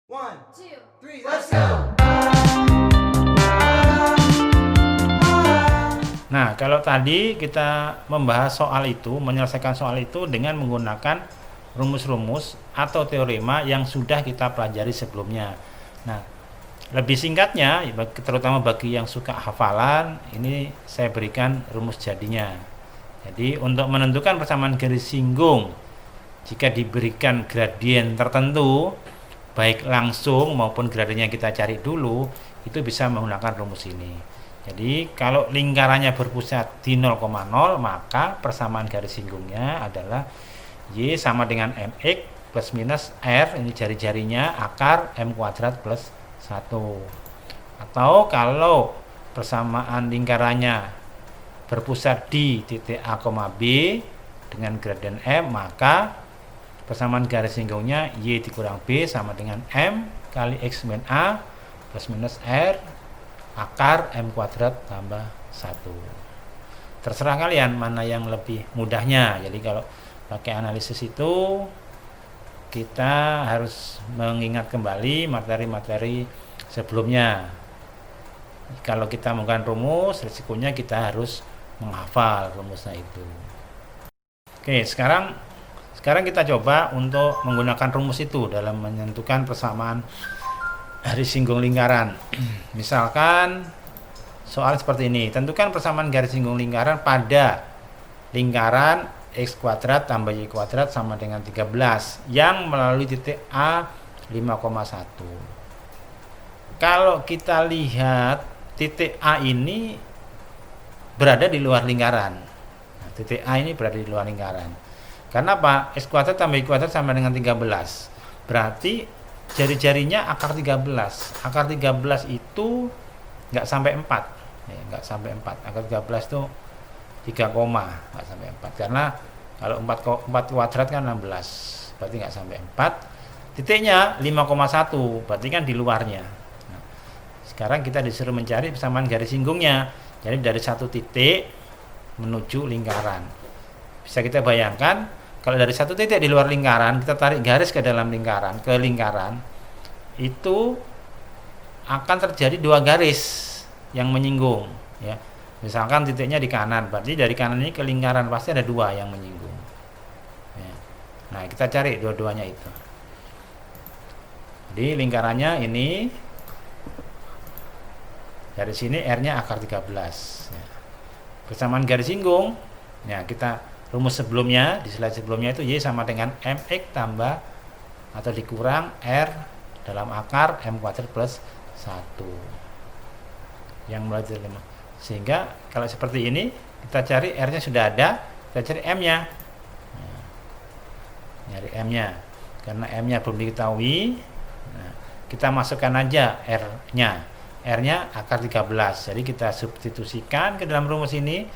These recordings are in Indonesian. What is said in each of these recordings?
One, two, three, let's go! Nah, kalau tadi kita membahas soal itu, menyelesaikan soal itu dengan menggunakan rumus-rumus atau teorema yang sudah kita pelajari sebelumnya. Nah, lebih singkatnya, terutama bagi yang suka hafalan, ini saya berikan rumus jadinya. Jadi, untuk menentukan persamaan garis singgung, jika diberikan gradien tertentu, baik langsung maupun gradiennya kita cari dulu, itu bisa menggunakan rumus ini. Jadi kalau lingkarannya berpusat di 0,0, maka persamaan garis singgungnya adalah Y sama dengan mx plus minus R, ini jari-jarinya, akar M kuadrat plus 1. Atau kalau persamaan lingkarannya berpusat di titik A, B dengan gradien M, maka persamaan garis singgungnya Y dikurang B sama dengan M kali X min A plus minus R akar M kuadrat tambah 1. Terserah kalian mana yang lebih mudahnya. Jadi kalau pakai analisis itu kita harus mengingat kembali materi-materi sebelumnya. Kalau kita menggunakan rumus, risikonya kita harus menghafal rumusnya itu. Oke, sekarang kita coba untuk menggunakan rumus itu dalam menentukan persamaan garis singgung lingkaran. Misalkan soal seperti ini, tentukan persamaan garis singgung lingkaran pada lingkaran x kuadrat tambah y kuadrat sama dengan 13 yang melalui titik A 5,1. Kalau kita lihat titik A ini berada di luar lingkaran. Nah, titik A ini berada di luar lingkaran. Karena apa? X kuadrat tambah Y kuadrat sama dengan 13. Berarti jari-jarinya akar 13. Akar 13 itu nggak sampai 4. Ya, nggak sampai 4. Akar 13 itu 3 koma, nggak sampai 4. Karena kalau 4 kuadrat kan 16. Berarti nggak sampai 4. Titiknya 5,1. Berarti kan di luarnya. Nah, sekarang kita disuruh mencari persamaan garis singgungnya. Jadi dari satu titik menuju lingkaran. Bisa kita bayangkan, kalau dari satu titik di luar lingkaran, kita tarik garis ke dalam lingkaran, ke lingkaran, itu akan terjadi dua garis yang menyinggung. Ya. Misalkan titiknya di kanan, berarti dari kanan ini ke lingkaran pasti ada dua yang menyinggung. Ya. Nah, kita cari dua-duanya itu. Jadi lingkarannya ini, dari sini R-nya akar 13. Ya. Persamaan garis singgung, ya kita rumus sebelumnya, di slide sebelumnya itu Y sama dengan mx tambah atau dikurang R dalam akar M kuadrat plus 1 yang melalui 5. Sehingga kalau seperti ini, kita cari R nya sudah ada, kita cari M nya. Nah, nyari M nya, karena M nya belum diketahui. Nah, kita masukkan aja R nya akar 13. Jadi kita substitusikan ke dalam rumus ini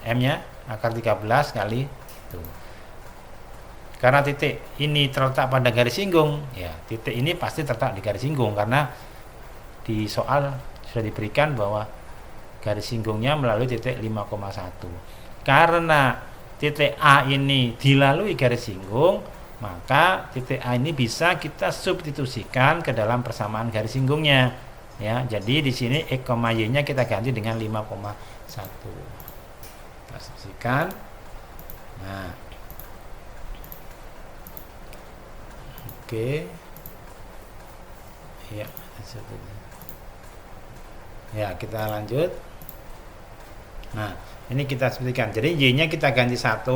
M nya akar 13 kali itu. Karena titik ini terletak pada garis singgung, ya titik ini pasti terletak di garis singgung karena di soal sudah diberikan bahwa garis singgungnya melalui titik 5,1. Karena titik A ini dilalui garis singgung, maka titik A ini bisa kita substitusikan ke dalam persamaan garis singgungnya. Ya, jadi di sini X, Y-nya kita ganti dengan 5,1. Saksikan. Nah, oke. Ya, kita lanjut. Nah, ini kita sebutkan. Jadi Y-nya kita ganti 1,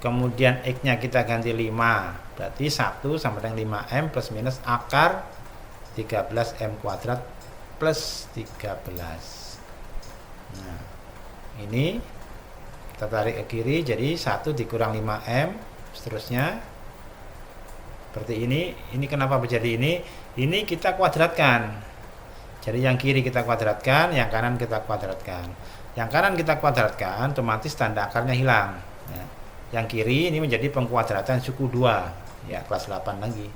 kemudian X-nya kita ganti 5. Berarti 1 sama dengan 5M plus minus akar 13M kuadrat plus 13. Nah, ini kita tarik ke kiri, jadi 1 dikurang 5M, seterusnya seperti ini. Ini kenapa menjadi ini? Ini kita kuadratkan. Jadi yang kiri kita kuadratkan, yang kanan kita kuadratkan. Yang kanan kita kuadratkan, otomatis tanda akarnya hilang. Ya. Yang kiri ini menjadi pengkuadratan suku 2, ya kelas 8 lagi.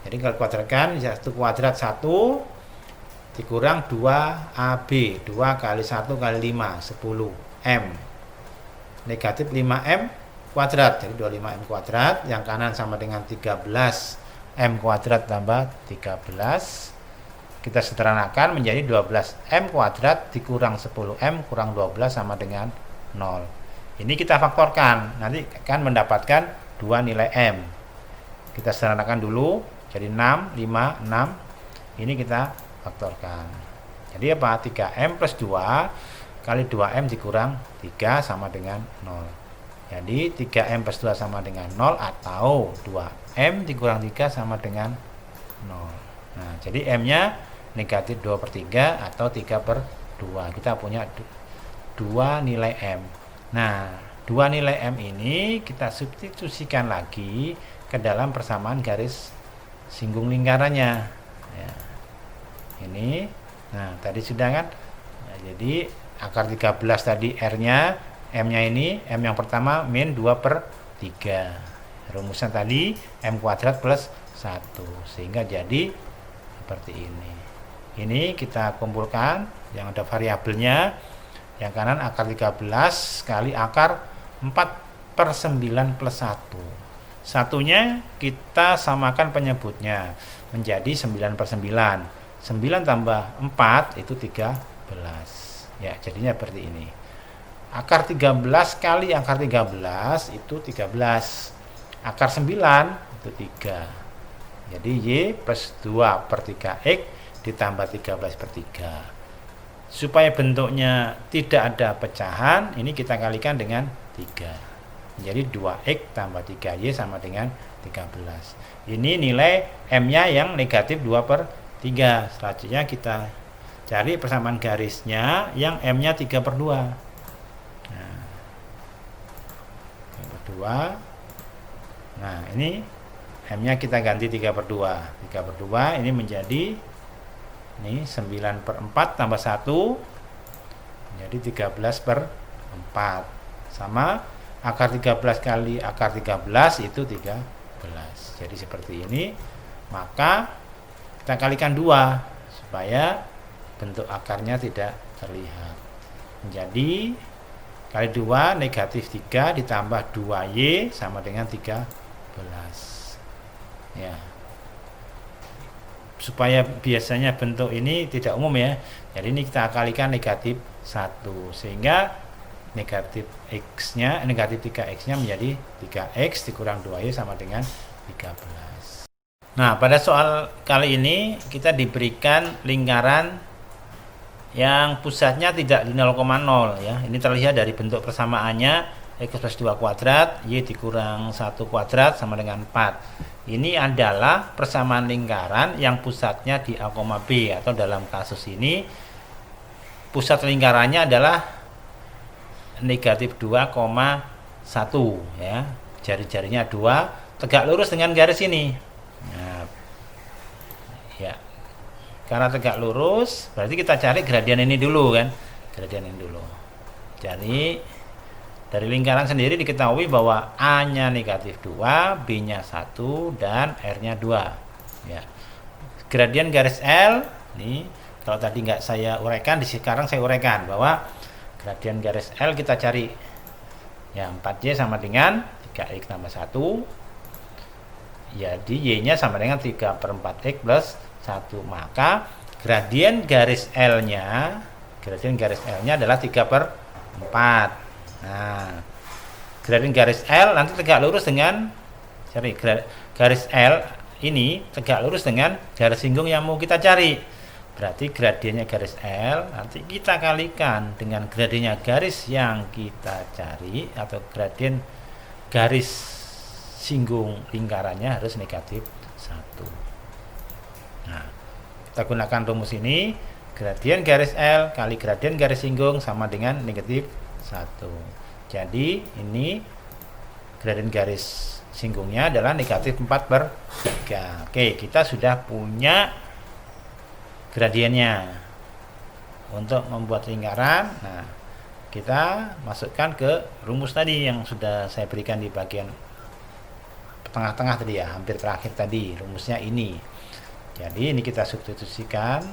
Jadi kalau kuadratkan, 1 kuadrat 1 dikurang 2AB, 2 kali 1 kali 5, 10M. Negatif 5M kuadrat, jadi 25M kuadrat, yang kanan sama dengan 13 M kuadrat tambah 13. Kita sederhanakan menjadi 12M kuadrat dikurang 10M kurang 12 sama dengan 0. Ini kita faktorkan, nanti akan mendapatkan 2 nilai M. Kita sederhanakan dulu, jadi 6, 5, 6. Ini kita faktorkan. Jadi apa? 3M plus 2 kali 2M dikurang 3 sama dengan 0. Jadi 3M plus 2 sama dengan 0 atau 2M dikurang 3 sama dengan 0. Nah, jadi M-nya negatif 2/3 atau 3/2. Kita punya 2 nilai M. Nah, 2 nilai M ini kita substitusikan lagi ke dalam persamaan garis singgung lingkarannya. Ya. Ini, nah tadi sudah kan? Nah, jadi akar 13 tadi R-nya, M-nya ini, M yang pertama min 2/3. Rumusan tadi M kuadrat plus 1, sehingga jadi seperti ini. Ini kita kumpulkan, yang ada variabelnya, yang kanan akar 13 kali akar 4/9 plus 1. Satunya kita samakan penyebutnya menjadi 9/9. 9 tambah 4 itu 13. Ya, jadinya seperti ini. Akar 13 kali akar 13 itu 13. Akar 9 itu 3. Jadi Y plus 2/3X ditambah 13/3. Supaya bentuknya tidak ada pecahan, ini kita kalikan dengan 3. Jadi 2X tambah 3Y sama dengan 13. Ini nilai M-nya yang negatif 2/3. Selanjutnya kita cari persamaan garisnya yang M-nya 3/2. Nah, 3/2. Nah, ini M-nya kita ganti 3/2. 3/2 ini menjadi ini 9/4 tambah 1 jadi 13/4 sama akar 13 kali akar 13 itu 13. Jadi seperti ini, maka kita kalikan 2 supaya bentuk akarnya tidak terlihat. Jadi kali 2 negatif 3 ditambah 2Y sama dengan 13. Ya. Supaya biasanya bentuk ini tidak umum ya. Jadi ini kita kalikan negatif 1 sehingga negatif X-nya, negatif 3X-nya menjadi 3X dikurang 2Y sama dengan 13. Nah, pada soal kali ini kita diberikan lingkaran yang pusatnya tidak di 0,0 ya. Ini terlihat dari bentuk persamaannya X plus 2 kuadrat Y dikurang 1 kuadrat sama dengan 4. Ini adalah persamaan lingkaran yang pusatnya di A, B, atau dalam kasus ini pusat lingkarannya adalah negatif 2,1 ya. Jari-jarinya 2 tegak lurus dengan garis ini. Nah, ya. Karena tegak lurus, berarti kita cari gradian ini dulu kan. Gradian ini dulu. Jadi dari lingkaran sendiri diketahui bahwa A-nya negatif 2, B-nya 1, dan R-nya 2. Ya. Gradian garis L, nih, kalau tadi nggak saya uraikan, sekarang saya uraikan bahwa gradian garis L kita cari. Ya, 4Y sama dengan 3X tambah 1. Jadi Y-nya sama dengan 3/4X plus 1. Maka gradien garis L-nya adalah 3/4. Nah, gradien garis L nanti tegak lurus dengan garis L ini tegak lurus dengan garis singgung yang mau kita cari. Berarti gradiennya garis L nanti kita kalikan dengan gradiennya garis yang kita cari, atau gradien garis singgung lingkarannya harus negatif 1. Nah, kita gunakan rumus ini, gradien garis L kali gradien garis singgung sama dengan negatif 1. Jadi ini gradien garis singgungnya adalah negatif 4/3. Oke, kita sudah punya gradiennya. Untuk membuat lingkaran, nah kita masukkan ke rumus tadi yang sudah saya berikan di bagian tengah-tengah tadi ya, hampir terakhir tadi. Rumusnya ini. Jadi ini kita substitusikan.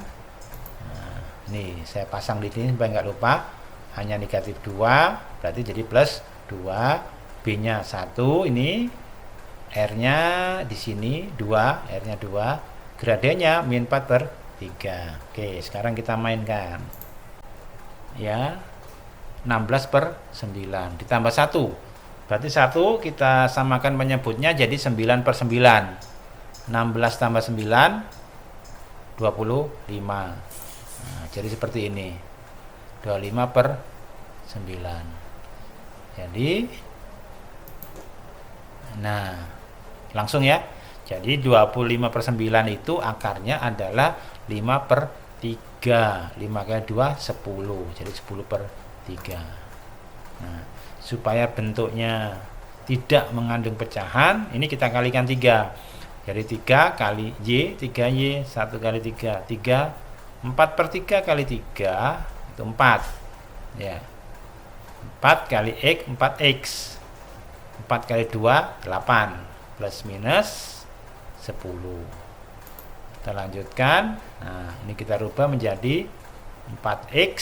Nah, ini saya pasang di sini supaya nggak lupa. Hanya negatif 2 berarti jadi plus 2, B nya 1 ini R-nya di sini 2, R-nya 2, gradennya min 4/3. Oke, sekarang kita mainkan. Ya, 16/9 ditambah 1. Berarti 1 kita samakan menyebutnya jadi 9/9. 16 tambah 9, 25. Nah, jadi seperti ini. 25/9. Jadi, nah, langsung ya. Jadi 25/9 itu akarnya adalah 5/3. 5 kali 2, 10. Jadi 10/3. Nah, supaya bentuknya tidak mengandung pecahan, ini kita kalikan 3. Jadi 3 kali Y, 3Y, 1 kali 3, 3. 4/3 kali 3, itu 4. Ya. 4 kali X, 4X. 4 kali 2, 8. Plus minus 10. Kita lanjutkan. Nah, ini kita rubah menjadi 4X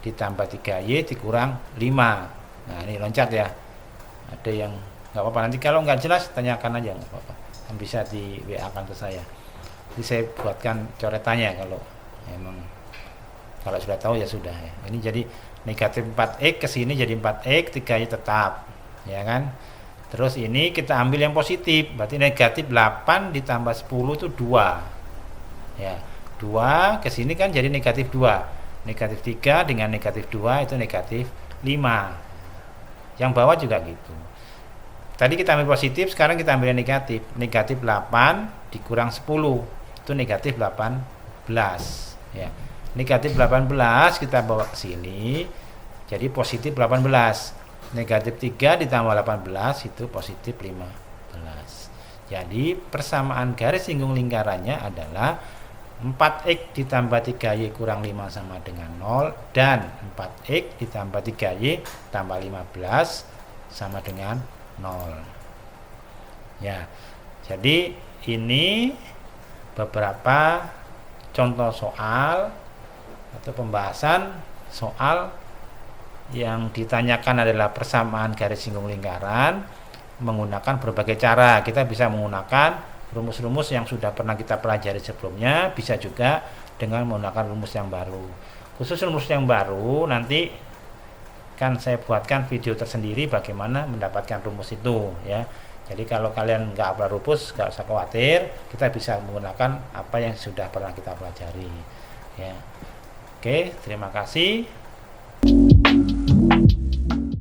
ditambah 3Y dikurang 5. Nah, ini loncat ya. Ada yang nggak apa-apa, nanti kalau nggak jelas tanyakan aja, nggak apa-apa. Bisa di WA kan ke saya. Jadi saya buatkan coretannya kalau emang kalau sudah tahu ya sudah ya. Ini jadi negatif 4X ke sini jadi 4X, 3Y tetap. Ya kan? Terus ini kita ambil yang positif, berarti negatif 8 ditambah 10 itu 2. Ya, 2 ke sini kan jadi negatif 2. Negatif 3 dengan negatif 2 itu negatif 5. Yang bawah juga gitu. Tadi kita ambil positif, sekarang kita ambil yang negatif. Negatif 8 dikurang 10 itu negatif 18. Ya. Negatif 18 kita bawa ke sini jadi positif 18. Negatif 3 ditambah 18 itu positif 15. Jadi persamaan garis singgung lingkarannya adalah 4X ditambah 3Y kurang 5 sama dengan 0, dan 4X ditambah 3Y tambah 15 sama dengan 0. Ya, jadi ini beberapa contoh soal atau pembahasan soal yang ditanyakan adalah persamaan garis singgung lingkaran menggunakan berbagai cara. Kita bisa menggunakan rumus-rumus yang sudah pernah kita pelajari sebelumnya, bisa juga dengan menggunakan rumus yang baru. Khusus rumus yang baru nanti kan saya buatkan video tersendiri bagaimana mendapatkan rumus itu ya. Jadi kalau kalian nggak hafal rumus, nggak usah khawatir, kita bisa menggunakan apa yang sudah pernah kita pelajari ya. Oke, terima kasih.